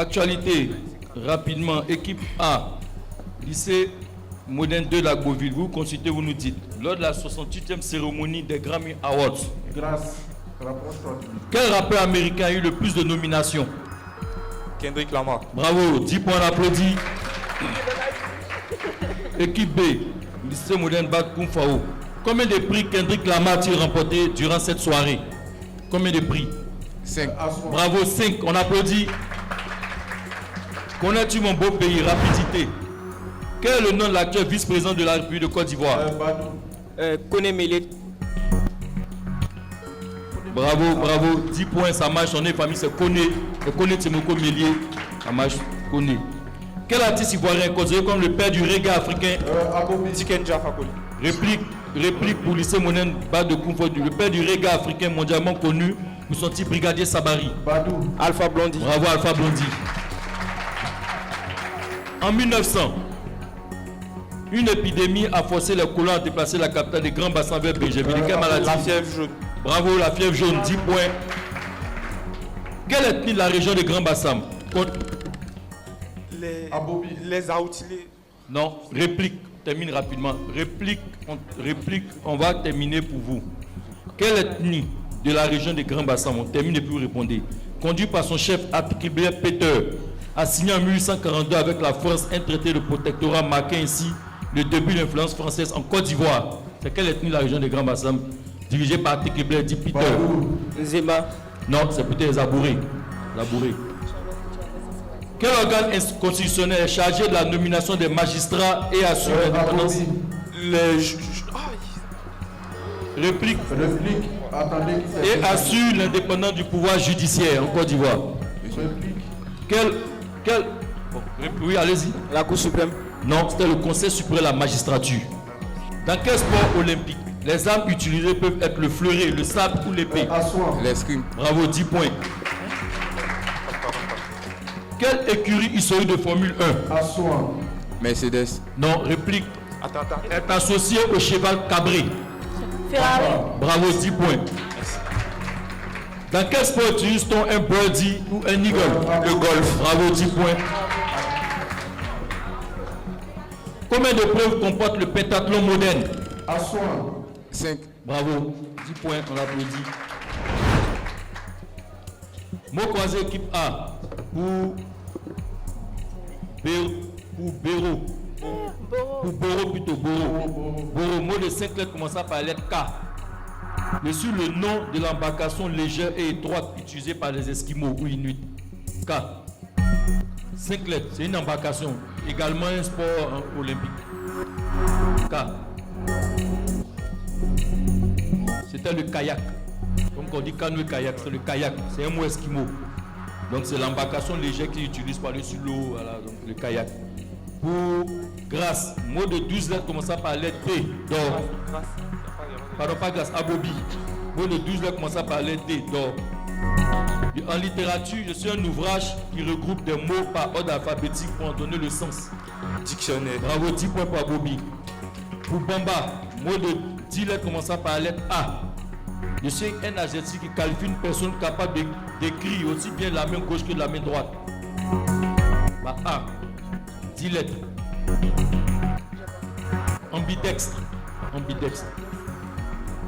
Actualité, rapidement, équipe A, lycée Modène 2 Lagoville, vous consultez, vous nous dites, lors de la 68e cérémonie des Grammy Awards, Grâce, rapproche-toi. quel rappeur américain a eu le plus de nominations? Kendrick Lamar. Bravo, 10 points applaudis. Équipe B, lycée Modène Bac Koumfao. Combien de prix Kendrick Lamar a-t-il remporté durant cette soirée? Combien de prix? 5. Bravo, 5, on applaudit. Connais-tu mon beau pays? Rapidité. Quel est le nom de l'actuel vice-président de la République de Côte d'Ivoire? Koné Mélé. Bravo, bravo, 10 points, ça marche, son nom de famille c'est Koné. Et Koné Timoko Mélier, ça marche, Koné. Quel artiste ivoirien est considéré comme le père du reggae africain? Tiken Jah Fakoly. Réplique pour lycée Monen Bas de Koumfo, le père du reggae africain mondialement connu pour son petit brigadier Sabari. Badou. Alpha Blondy. Bravo Alpha Blondy. En 1900, une épidémie a forcé les colons à déplacer la capitale des Grands Bassins vers Bégerville. Quelle maladie? La fièvre jaune. Bravo, la fièvre jaune, 10 points. Quelle ethnie de la région des Grands Bassins? Les Aoutilés. Non, réplique, termine rapidement. Réplique, on va terminer pour vous. Quelle ethnie de la région des Grands Bassins? On termine et puis vous répondez. Conduit par son chef Atkibler Peter, a signé en 1842 avec la France un traité de protectorat marquant ainsi le début de l'influence française en Côte d'Ivoire. C'est quelle ethnie de la région des Grands Bassins? Dirigé par Atkibler, dit Peter. Zema. Non, c'est Peter Zabouré. Quel organe constitutionnel est chargé de la nomination des magistrats et assure l'indépendance? Réplique. Attendez. Et assure l'indépendance du pouvoir judiciaire en Côte d'Ivoire. Quel... Bon, oui, allez-y. La Cour suprême. Non, c'était le Conseil suprême de la magistrature. Dans quel sport olympique les armes utilisées peuvent être le fleuret, le sabre ou l'épée? L'escrime. Bravo, 10 points. Quelle écurie historique de Formule 1? Mercedes. Non, réplique. Attends. Est associé au cheval cabré. Ferrari. Bravo, 10 points. Dans quel sport utilise-t-on un birdie ou un eagle? Le golf. Bravo, 10 points. Combien de preuves comporte le pentathlon moderne? 5. Bravo, 10 points, on applaudit. Mot croisé équipe A pour Béro. Pour Boro plutôt, Boro, mot de 5 lettres commençant par la lettre K. Dessus le nom de l'embarcation légère et étroite utilisée par les Esquimaux ou Inuits. K. 5 lettres, c'est une embarcation, également un sport olympique. K. C'était le kayak. Comme on dit canoë kayak, c'est le kayak, c'est un mot esquimau. Donc c'est l'embarcation légère qu'ils utilisent par-dessus l'eau, voilà, donc le kayak. Pour grâce, mot de 12 lettres commençant par la lettre T, d'or. Pardon, pas grâce, abobi. Mot de 12 lettres commençant par la lettre T, d'or. En littérature, je suis un ouvrage qui regroupe des mots par ordre alphabétique pour en donner le sens. Dictionnaire. Bravo, 10 points pour Abobi. Pour Bamba, mot de 10 lettres commençant par la lettre A. Je suis un adjectif qui qualifie une personne capable d'écrire aussi bien la main gauche que la main droite. Bah, A, 10 lettres. Ambidextre.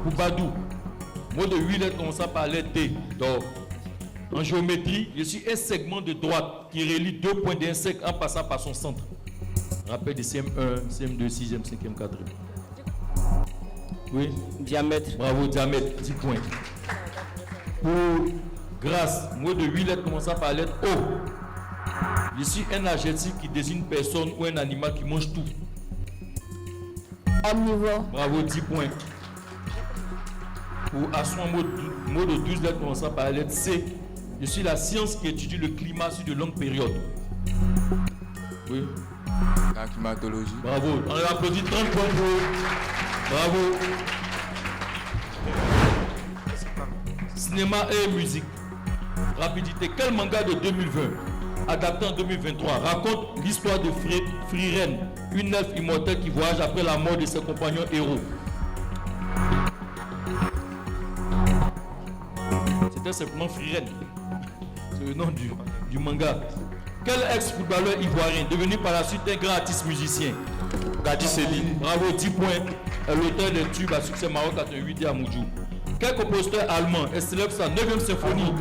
Pour Badou, mot de 8 lettres commençant par la lettre D, d'or. En géométrie, je suis un segment de droite qui relie 2 points d'un cercle en passant par son centre. Rappel de CM1, CM2, 6e, 5e, 4e. Oui. Diamètre. Bravo, diamètre, 10 points. Pour grâce, mot de 8 lettres commençant par la lettre O. Je suis un adjectif qui désigne une personne ou un animal qui mange tout. Omnivore. Bravo, 10 points. Pour Assoin, mot de 12 lettres commençant par la lettre C. Je suis la science qui étudie le climat sur de longues périodes. Oui. La climatologie. Bravo. On applaudit 30 points pour eux. Bravo. Cinéma et musique. Rapidité. Quel manga de 2020, adapté en 2023, raconte l'histoire de Frieren, une elfe immortelle qui voyage après la mort de ses compagnons héros? C'était simplement Frieren. C'est le nom du manga. Quel ex-footballeur ivoirien, devenu par la suite un grand artiste musicien? Gadi Seline. Bravo, 10 points. Est l'auteur des tubes à succès Maroc 88 et Amoudjou. Quel compositeur allemand est célèbre sa 9e symphonie?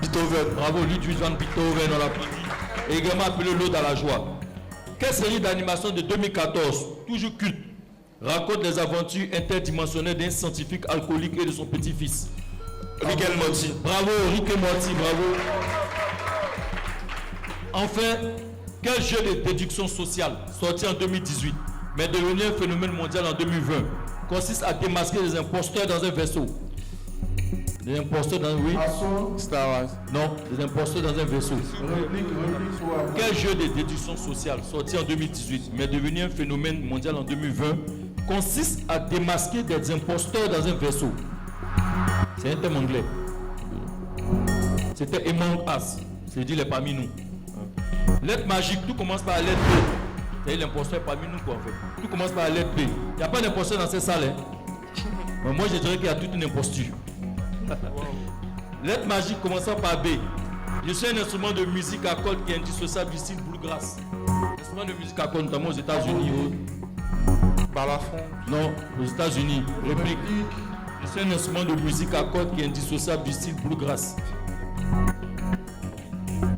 Beethoven. Bravo, Ludwig van Beethoven, on l'applaudit. Et également appelé l'Ode à la joie. Quelle série d'animation de 2014, toujours culte, raconte les aventures interdimensionnelles d'un scientifique alcoolique et de son petit-fils? Rick et Morty. Bravo, Rick et Morty, bravo. Enfin, quel jeu de déduction sociale, sorti en 2018, mais devenu un phénomène mondial en 2020, consiste à démasquer les imposteurs dans un vaisseau? Des imposteurs dans... Oui? Asson. Star Wars. Non, des imposteurs dans un vaisseau. Réplique pour avoir. Quel jeu de déduction sociale, sorti en 2018, mais devenu un phénomène mondial en 2020, consiste à démasquer des imposteurs dans un vaisseau? C'est un thème anglais. C'était Among Us. C'est-à-dire les parmi nous. Lettre magique, tout commence par la lettre B. C'est-à-dire l'imposteur parmi nous, quoi, en fait. Tout commence par la lettre B. Il n'y a pas d'imposteur dans cette salle. Hein? Mais moi, je dirais qu'il y a toute une imposture. Lettre magique commençant par B. Je suis un instrument de musique à cordes qui est indissociable du style bluegrass. Instrument de musique à cordes, notamment aux États-Unis. Balafon. Non, aux États-Unis. Réplique. Je suis un instrument de musique à cordes qui est indissociable du style bluegrass.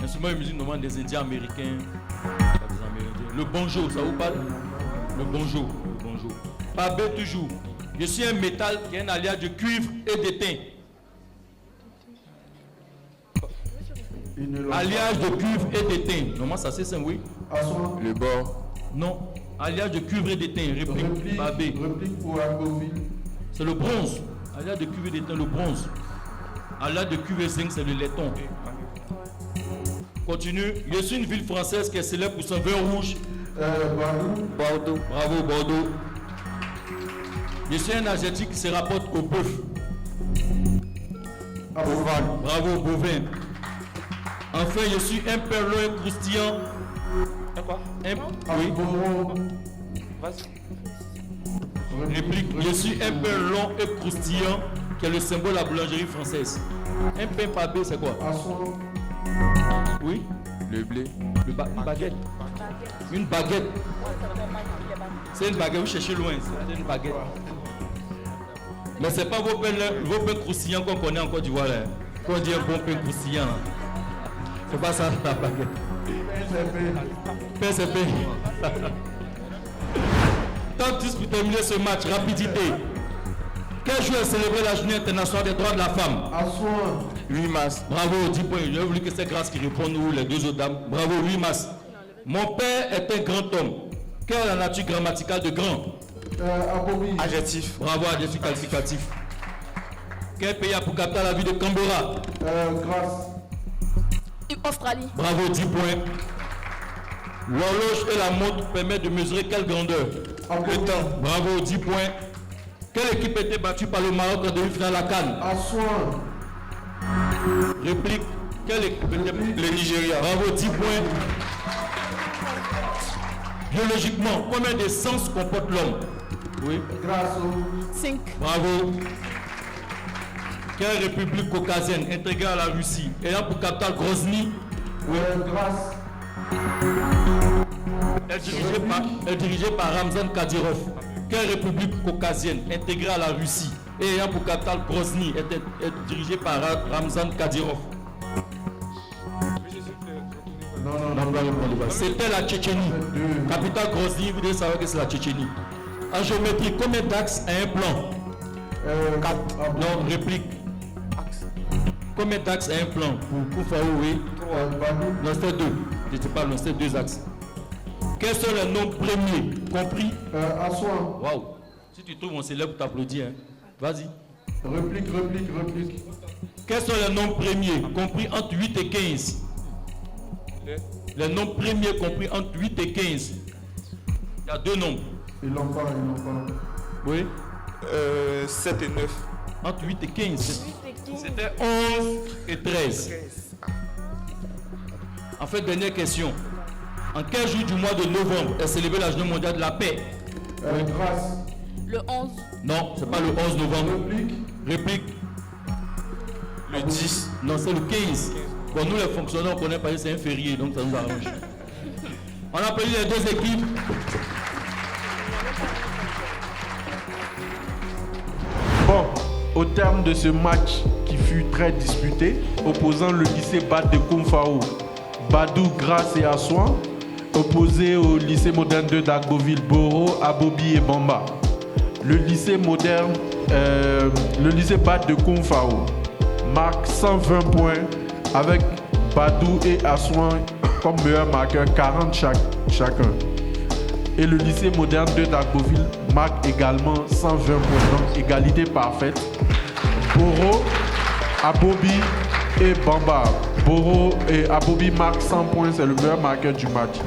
Instrument de musique normalement des Indiens américains. Pas des Amérindiens. Le banjo, ça vous parle? Le banjo. Le banjo. Par B toujours. Je suis un métal qui est un alliage de cuivre et d'étain. Alliage de cuivre et d'étain. Normalement, ça c'est simple, oui. Asson. Le bord. Non. Alliage de cuivre et d'étain. Réplique. Par B. Réplique pour Agovi. C'est le bronze. Alliage de cuivre et d'étain, le bronze. Alliage de cuivre et zinc, c'est le laiton. Continue. Je suis une ville française qui est célèbre pour son vin rouge. Bordeaux. Bravo, Bordeaux. Je suis un adjectif qui se rapporte au bœuf. Abovan. Bravo, bovin. Enfin, je suis un perlon croustillant. Quoi? Oui. Aboro. Réplique. Je suis un pain long et croustillant qui est le symbole de la boulangerie française. Un pain par B, c'est quoi? Asson. Oui. Le blé. Une baguette. Une baguette. C'est une baguette, vous cherchez loin, c'est une baguette. Mais ce n'est pas vos pains croustillants qu'on connaît en Côte d'Ivoire. Quand on dit un bon pain croustillant, c'est pas ça la baguette. PCP. Top 10 pour terminer ce match, rapidité. Quel jour est célébré la journée internationale des droits de la femme? Asson. 8 mars. Bravo, 10 points. J'ai voulu que c'est Grâce qui réponde ou les deux autres dames. Bravo, 8 mars. Mon père est un grand homme. Quelle est la nature grammaticale de grand? Abobi. Adjectif. Bravo, adjectif qualificatif. Quel pays a pour capter la ville de Canberra? Grâce. Australie. Bravo, 10 points. L'horloge et la montre permettent de mesurer quelle grandeur? Abobi. Le temps. Bravo, 10 points. Quelle équipe était battue par le Maroc en demi-finale à Cannes? Asson. Réplique. Quelle équipe était Le Nigeria. Bravo, 10 points. Biologiquement, combien de sens comporte l'homme? Oui. Grâce. 5. Bravo. Quelle république caucasienne intégrée à la Russie ayant pour capitale Grozny? Oui. Grâce. Elle est dirigée par Ramzan Kadyrov. Quelle république caucasienne intégrée à la Russie et ayant pour capitale Grozny est dirigée par Ramzan Kadyrov? Non. C'était la Tchétchénie. Capitale Grozny, vous devez savoir que c'est la Tchétchénie. En géométrie, combien d'axes a un plan? 4. Non, réplique. Combien d'axes a un plan pour Koufao, oui? Non, c'était 2. Je ne sais pas, non, c'était 2 axes. Quels sont les nombres premiers compris? Asson. Waouh! Si tu trouves mon célèbre pour t'applaudir, hein. Vas-y. Réplique. Quels sont les nombres premiers compris entre 8 et 15? Les nombres premiers compris entre 8 et 15. Il y a 2 nombres. Ils l'ont pas. Oui? 7 et 9. Entre 8 et 15. C'était 11 et 13. En fait, dernière question. En quel jour du mois de novembre est célébrée la journée mondiale de la paix? Grâce. Le 11. Non, c'est pas le 11 novembre. Réplique. Le 10. Non, c'est le 15. Bon, nous les fonctionnaires, on connaît pas, c'est un férié, donc ça nous arrange. On applaudit les deux équipes. Bon, au terme de ce match qui fut très disputé, opposant le lycée Bad de Koumfao, Badou, Grasse et Assouan, opposé au lycée moderne de Dagoville, Boro, Abobi et Bamba. Le lycée Bad de Koumfao marque 120 points avec Badou et Assouan comme meilleur marqueur, 40 chacun. Et le lycée moderne de Dagoville marque également 120 points, donc égalité parfaite. Boro, Abobi et Bamba. Boro et Abobi marquent 100 points, c'est le meilleur marqueur du match.